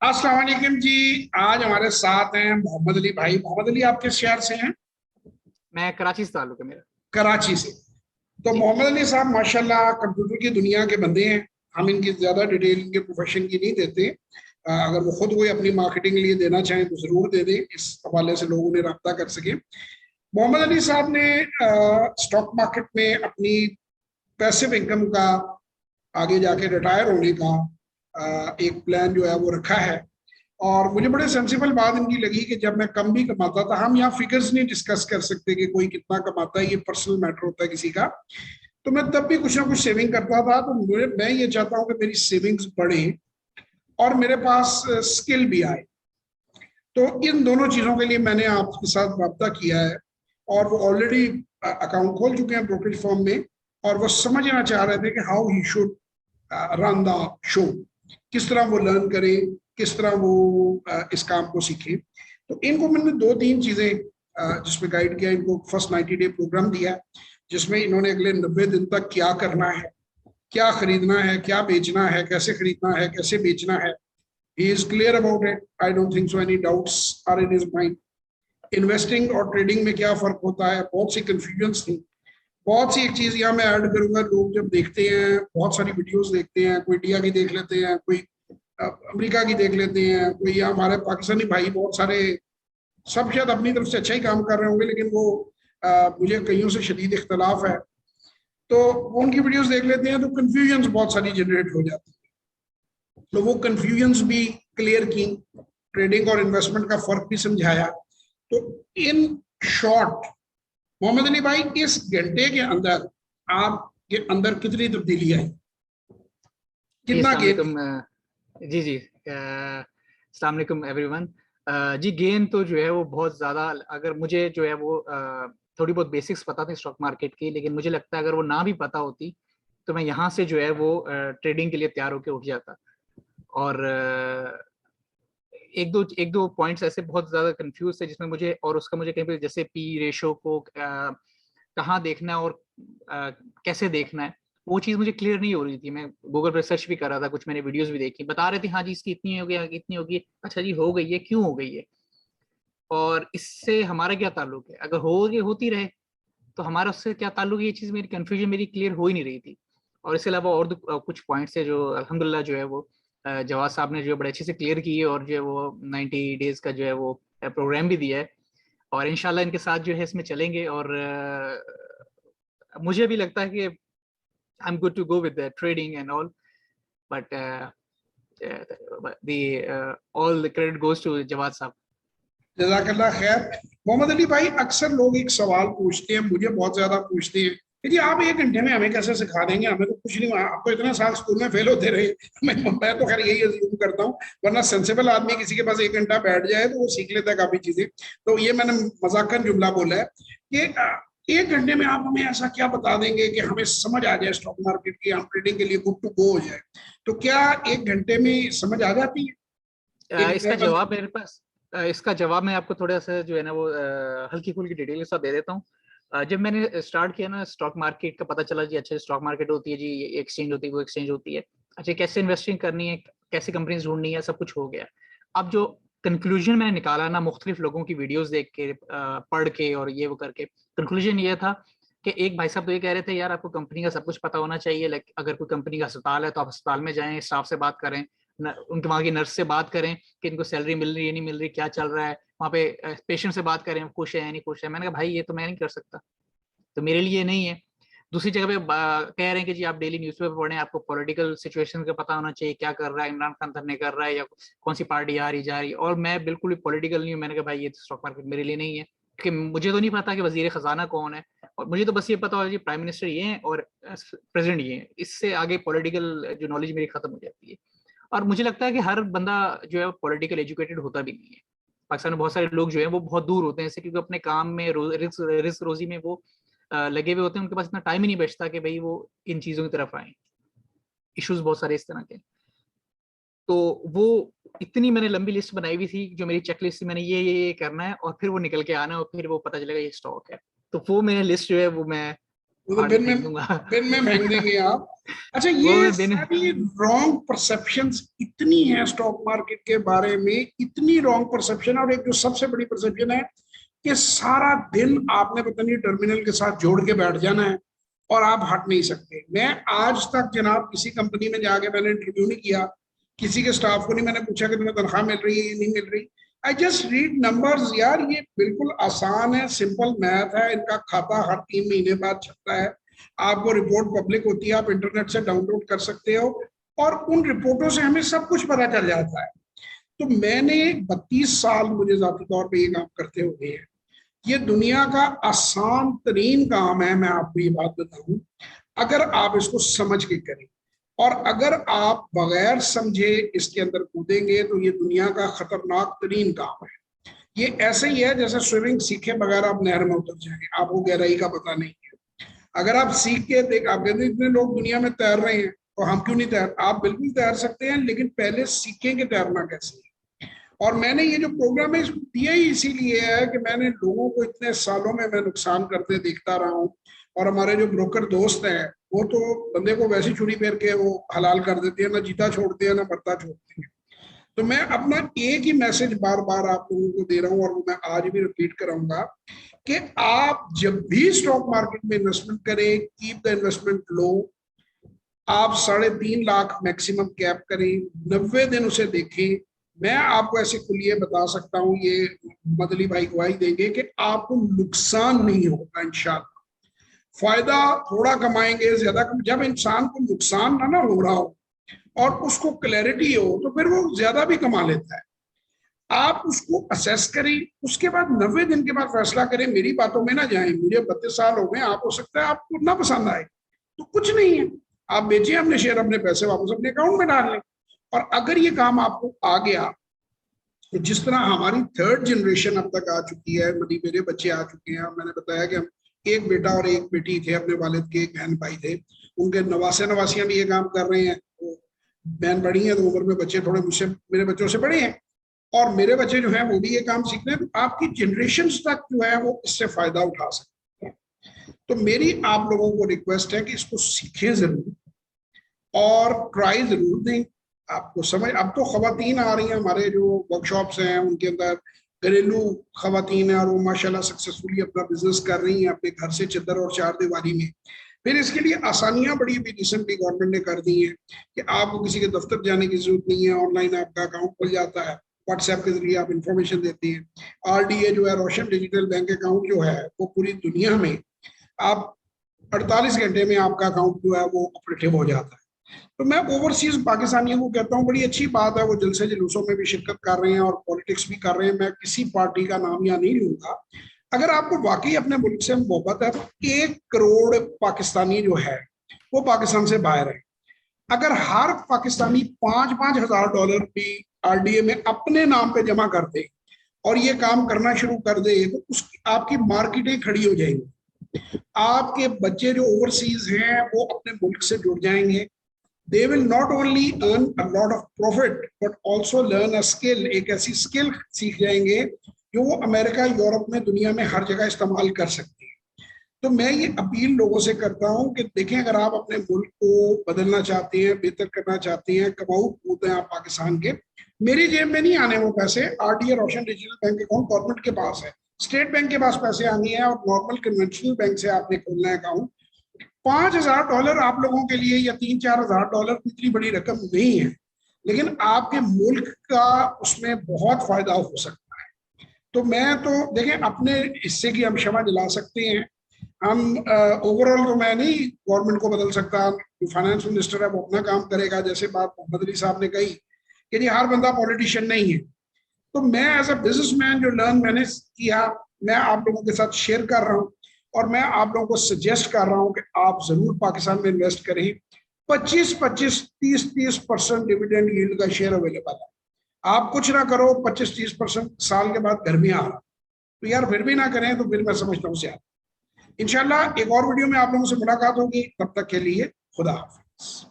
अस्सलाम वालेकुम जी। आज हमारे साथ हैं मोहम्मद अली भाई। मोहम्मद अली आप किस शहर से हैं? मैं कराची से ताल्लुक है मेरा। कराची से। तो जी। मोहम्मद अली साहब माशाल्लाह कंप्यूटर की दुनिया के बंदे हैं। हम इनकी ज्यादा डिटेल इनके प्रोफेशन की नहीं देते। अगर वो खुद कोई अपनी मार्केटिंग के लिए देना चाहें तो जरूर दे दें, इस हवाले से लोग उन्हें रब्ता कर सके। मोहम्मद अली साहब ने स्टॉक मार्केट में अपनी पैसिव इनकम का, आगे जाके रिटायर होने का एक प्लान जो है वो रखा है। और मुझे बड़े सेंसिबल बात इनकी लगी कि जब मैं कम भी कमाता था, हम यहाँ फिगर्स नहीं डिस्कस कर सकते कि कोई कितना कमाता है, ये पर्सनल मैटर होता है किसी का। तो मैं तब भी कुछ ना कुछ सेविंग करता था। तो मुझे, मैं ये चाहता हूँ कि मेरी सेविंग्स बढ़े और मेरे पास स्किल भी आए। तो इन दोनों चीज़ों के लिए मैंने आपके साथ रब्ता किया है। और वो ऑलरेडी अकाउंट खोल चुके हैं ब्रोकरेज फर्म में। और वो समझना चाह रहे थे कि how he should run the show, किस तरह वो लर्न करें, किस तरह वो इस काम को सीखें। तो इनको मैंने दो तीन चीजें जिसमें गाइड किया। इनको फर्स्ट 90 डे प्रोग्राम दिया, जिसमें इन्होंने अगले 90 दिन तक क्या करना है, क्या खरीदना है, क्या बेचना है, कैसे खरीदना है, कैसे बेचना है। He is clear about it. I don't think so any doubts are in his mind. Investing और ट्रेडिंग में क्या फर्क होता है, बहुत सी कंफ्यूजन थी। बहुत सी एक चीज यहाँ मैं ऐड करूंगा। लोग जब देखते हैं, बहुत सारी वीडियोस देखते हैं, कोई इंडिया की देख लेते हैं, कोई अमेरिका की देख लेते हैं, कोई यहाँ हमारे पाकिस्तानी भाई बहुत सारे, सब शायद अपनी तरफ से अच्छा ही काम कर रहे होंगे, लेकिन वो मुझे कईयों से शदीद इख्तलाफ है। तो वो उनकी वीडियोस देख लेते हैं तो कंफ्यूजन बहुत सारी जनरेट हो जाती है। तो वो कंफ्यूजन भी क्लियर की, ट्रेडिंग और इन्वेस्टमेंट का फर्क भी समझाया। तो इन शॉर्ट, मोहम्मद अली भाई, इस घंटे के अंदर आपके अंदर कितनी तब्दीली आई, जी कितना अस्सलाम गेन वालेकुम। जी अस्सलाम वालेकुम एवरीवन। जी गेन तो जो है वो बहुत ज़्यादा, अगर मुझे जो है वो थोड़ी बहुत बेसिक्स पता थी स्टॉक मार्केट की, लेकिन मुझे लगता है अगर वो ना भी पता होती तो मैं यहाँ से जो है वो ट्रेडिंग के लिए तैयार होकर उठ जाता। और एक दो पॉइंट्स ऐसे बहुत ज़्यादा कंफ्यूज थे जिसमें मुझे, और उसका मुझे कहीं पे जैसे पी रेशो को कहाँ देखना है और कैसे देखना है, वो चीज़ मुझे क्लियर नहीं हो रही थी। मैं गूगल पर सर्च भी कर रहा था, कुछ मैंने वीडियोस भी देखी, बता रहे थे हाँ जी इसकी इतनी होगी, इतनी होगी। अच्छा जी हो गई है, क्यों हो गई है और इससे हमारा क्या ताल्लुक है? अगर हो गई होती रहे तो हमारा उससे क्या ताल्लुक है? ये चीज़ मेरी कन्फ्यूजन मेरी क्लियर हो ही नहीं रही थी। और इसके अलावा और कुछ पॉइंट्स है जो अल्हम्दुलिल्लाह जो है वो जवाद साहब ने जो है बड़े अच्छे से क्लियर की है, और जो है वो 90 डेज का जो है वो प्रोग्राम भी दिया है। और इंशाल्लाह इनके साथ जो है इसमें चलेंगे। और मुझे भी लगता है कि I'm good to go with the trading and all, but the all the credit goes to Jawad साहब। जजाकल्ला खैर। मोहम्मद अली भाई, अक्सर लोग एक सवाल पूछते हैं, मुझे बहुत ज्यादा पूछते हैं कि जी आप 1 घंटे में हमें कैसे सिखा देंगे, हमें तो कुछ नहीं, आप तो इतना साल स्कूल में फेल होते रहे। मैं तो खैर यही अज्यूम करता हूँ, वरना सेंसेबल आदमी किसी के पास 1 घंटा बैठ जाए तो वो सीख लेता है काफी चीजें। तो ये मैंने मजाकन जुमला बोला है कि 1 घंटे में आप हमें ऐसा क्या बता देंगे कि हमें समझ आ जाए स्टॉक मार्केट की, हम ट्रेडिंग के लिए गुड टू गो हो जाए। तो क्या 1 घंटे में समझ आ जाती है एक इसका नए बंदे जवाब को? मेरे पास, इसका जवाब मैं आपको थोड़ा सा जो है ना वो हल्की फुल्की डिटेल के साथ दे देता हूँ। जब मैंने स्टार्ट किया ना स्टॉक मार्केट का, पता चला जी अच्छा स्टॉक मार्केट होती है जी, ये एक्सचेंज होती है, वो एक्सचेंज होती है, अच्छा कैसे इन्वेस्टिंग करनी है, कैसे कंपनीज ढूंढनी है, सब कुछ हो गया। अब जो कंक्लूजन मैंने निकाला ना मुख्तलिफ लोगों की वीडियोस देख के, पढ़ के और ये वो करके, कंक्लूजन ये था कि एक भाई साहब तो ये कह रहे थे यार आपको कंपनी का सब कुछ पता होना चाहिए, लाइक अगर कोई कंपनी का अस्पताल है तो आप अस्पताल में जाएं, स्टाफ से बात करें, उनके वहाँ की नर्स से बात करें कि इनको सैलरी मिल रही है नहीं मिल रही, क्या चल रहा है वहाँ पे, पेशेंट से बात करें खुश है या नहीं खुश है। मैंने कहा भाई ये तो मैं नहीं कर सकता, तो मेरे लिए नहीं है। दूसरी जगह पे कह रहे हैं कि जी आप डेली न्यूज़पेपर पढ़ें, आपको पॉलिटिकल सिचुएशन का पता होना चाहिए, क्या कर रहा है इमरान खान धरने कर रहा है या कौन सी पार्टी आ रही जा रही है, और मैं बिल्कुल भी पॉलिटिकल नहीं हूँ। मैंने कहा भाई ये स्टॉक मार्केट मेरे लिए नहीं है, क्योंकि मुझे तो नहीं पता कि वजीर खजाना कौन है, और मुझे तो बस ये पता होगा जी प्राइम मिनिस्टर ये है और प्रेसिडेंट ये है, इससे आगे पॉलिटिकल जो नॉलेज मेरी खत्म हो जाती है। और मुझे लगता है कि हर बंदा जो है पॉलिटिकल एजुकेटेड होता भी नहीं है। पाकिस्तान में बहुत सारे लोग जो है वो बहुत दूर होते हैं इससे, क्योंकि अपने काम में रिस्क रोजी में वो लगे हुए होते हैं, उनके पास इतना टाइम ही नहीं बचता कि भाई वो इन चीज़ों की तरफ आए। इश्यूज बहुत सारे इस तरह के। तो वो इतनी मैंने लंबी लिस्ट बनाई हुई थी, जो मेरी चेक लिस्ट थी, मैंने ये करना है और फिर वो निकल के आना है और फिर वो पता चलेगा ये स्टॉक है। तो वो मेरी लिस्ट जो है वो मैं वो तो आगे बिन फेंक में दूंगा। फेंक देंगे आप। अच्छा, वो ये मैं बिन सारी रॉन्ग परसेप्शंस इतनी है स्टॉक मार्केट के बारे में, इतनी रॉन्ग परसेप्शन। और एक जो सबसे बड़ी परसेप्शन है कि सारा दिन आपने पता नहीं टर्मिनल के साथ जोड़ के बैठ जाना है और आप हट नहीं सकते। मैं आज तक जनाब किसी कंपनी में जाके मैंने इंटरव्यू नहीं किया, किसी के स्टाफ को नहीं मैंने पूछा कि तुम्हें तनख्वाह मिल रही है या नहीं मिल रही। आई जस्ट रीड नंबर्स यार, ये बिल्कुल आसान है, सिंपल मैथ है, इनका खाता हर 3 महीने बाद छपता है, आपको रिपोर्ट पब्लिक होती है, आप इंटरनेट से डाउनलोड कर सकते हो और उन रिपोर्टों से हमें सब कुछ पता चल जाता है। तो मैंने 32 साल मुझे जाती तौर पे ये काम करते हुए हैं। ये दुनिया का आसान तरीन काम है, मैं आपको ये बात बताऊं, अगर आप इसको समझ के करें। और अगर आप बगैर समझे इसके अंदर कूदेंगे तो ये दुनिया का खतरनाक तरीन काम है। ये ऐसे ही है जैसे स्विमिंग सीखे बगैर आप नहर में उतर जाएंगे, आपको गहराई का पता नहीं है। अगर आप सीख के देख, आप कहते हैं इतने लोग दुनिया में तैर रहे हैं तो हम क्यों नहीं तैर, आप बिल्कुल तैर सकते हैं, लेकिन पहले सीखेंगे तैरना कैसे है। और मैंने ये जो प्रोग्राम है इसको दिया ही इसीलिए है कि मैंने लोगों को इतने सालों में मैं नुकसान करते देखता रहा हूँ। और हमारे जो ब्रोकर दोस्त हैं वो तो बंदे को वैसी छुरी फेर के वो हलाल कर देते हैं, ना जीता छोड़ते हैं ना मरता छोड़ते हैं। तो मैं अपना एक ही मैसेज बार बार आप लोगों को दे रहा हूँ और वो मैं आज भी रिपीट कराऊंगा कि आप जब भी स्टॉक मार्केट में इन्वेस्टमेंट करें, कीप द इन्वेस्टमेंट लो। आप 3.5 लाख मैक्सिमम कैप करें, 90 दिन उसे देखें। मैं आपको ऐसे खुलिए बता सकता हूं, ये मदली भाई गवाही देंगे कि आपको नुकसान नहीं होगा इंशाल्लाह। फायदा थोड़ा कमाएंगे, ज्यादा जब इंसान को नुकसान ना हो रहा हो और उसको क्लैरिटी हो तो फिर वो ज्यादा भी कमा लेता है। आप उसको असेस करें, उसके बाद 90 दिन के बाद फैसला करें। मेरी बातों में ना जाएं, मुझे 32 साल हो गए, आप हो सकता है आपको ना पसंद आए तो कुछ नहीं है, आप बेचिए अपने शेयर, अपने पैसे वापस अपने अकाउंट में डाल लें। और अगर ये काम आपको आ गया तो जिस तरह हमारी 3rd जनरेशन अब तक आ चुकी है, मेरे बच्चे आ चुके हैं। मैंने बताया कि हम एक बेटा और एक बेटी थे, अपने वालिद के एक बहन भाई थे, उनके नवासे नवासियां भी ये काम कर रहे हैं। वो बहन बड़ी है तो उम्र में बच्चे थोड़े मुझसे, मेरे बच्चों से बड़े हैं, और मेरे बच्चे जो हैं वो भी ये काम सीख रहे हैं। तो आपकी जनरेशन तक जो है वो इससे फायदा उठा सकते हैं। तो मेरी आप लोगों को रिक्वेस्ट है कि इसको सीखें जरूर और ट्राई जरूर दें। आपको समझ, अब तो खवातीन आ रही हैं, हमारे जो वर्कशॉप्स हैं उनके अंदर घरेलू खवातीन है और वो माशाल्लाह सक्सेसफुली अपना बिजनेस कर रही हैं अपने घर से चद्दर और चार दीवारी में। फिर इसके लिए आसानियां बड़ी भी रिसेंटली गवर्नमेंट ने कर दी हैं कि आपको किसी के दफ्तर जाने की जरूरत नहीं है, ऑनलाइन आपका अकाउंट खुल जाता है, व्हाट्सएप के जरिए आप इंफॉर्मेशन देते हैं। RDA जो है, रोशन डिजिटल बैंक अकाउंट जो है, वो पूरी दुनिया में आप 48 घंटे में आपका अकाउंट जो है वो ऑपरेटिव हो जाता है। तो मैं ओवरसीज पाकिस्तानियों को कहता हूँ बड़ी अच्छी बात है, वो जलसे जुलूसों में भी शिरकत कर रहे हैं और पॉलिटिक्स भी कर रहे हैं। मैं किसी पार्टी का नाम यहाँ नहीं लूंगा। अगर आपको वाकई अपने मुल्क से मोहब्बत है तो 1 करोड़ पाकिस्तानी जो है वो पाकिस्तान से बाहर है। अगर हर पाकिस्तानी $5,000 भी RDA में अपने नाम पे जमा कर दे और ये काम करना शुरू कर दे तो उसकी आपकी मार्केटें खड़ी हो जाएंगी। आपके बच्चे जो ओवरसीज हैं वो अपने मुल्क से जुड़ जाएंगे। they will not only earn a lot of profit but also learn a skill, एक ऐसी स्किल सीख जाएंगे जो वो अमेरिका, यूरोप में, दुनिया में हर जगह इस्तेमाल कर सकते हैं। तो मैं ये अपील लोगों से करता हूं कि देखें, अगर आप अपने मुल्क को बदलना चाहते हैं, बेहतर करना चाहते हैं, कमाऊ कूद हैं आप पाकिस्तान के, मेरी जेब में नहीं आने वो पैसे। RDA रोशन डिजिटल बैंक अकाउंट गवर्नमेंट के पास है, स्टेट बैंक के पास पैसे आने हैं और नॉर्मल कन्वेंशनल बैंक से आपने खोलना है अकाउंट। $5,000 आप लोगों के लिए या $3-4 हज़ार इतनी बड़ी रकम नहीं है, लेकिन आपके मुल्क का उसमें बहुत फायदा हो सकता है। तो मैं तो देखें, अपने हिस्से की हम क्षमा दिला सकते हैं। हम ओवरऑल तो मैं नहीं गवर्नमेंट को बदल सकता, जो फाइनेंस मिनिस्टर है वो अपना काम करेगा। जैसे बात मोहम्मद अली साहब ने कही कि जी हर बंदा पॉलिटिशियन नहीं है, तो मैं एज अ बिजनेसमैन जो लर्न मैंने किया मैं आप लोगों के साथ शेयर कर रहा हूँ। और मैं आप लोगों को सजेस्ट कर रहा हूं कि आप जरूर पाकिस्तान में इन्वेस्ट करें। 25-25, 30-30% डिविडेंड यील्ड का शेयर अवेलेबल है। आप कुछ ना करो, 25-30% साल के बाद घर में आ रहा, तो यार फिर भी ना करें तो फिर मैं समझता हूँ से इंशाल्लाह एक और वीडियो में आप लोगों से मुलाकात होगी। तब तक के लिए खुदा हाफिज।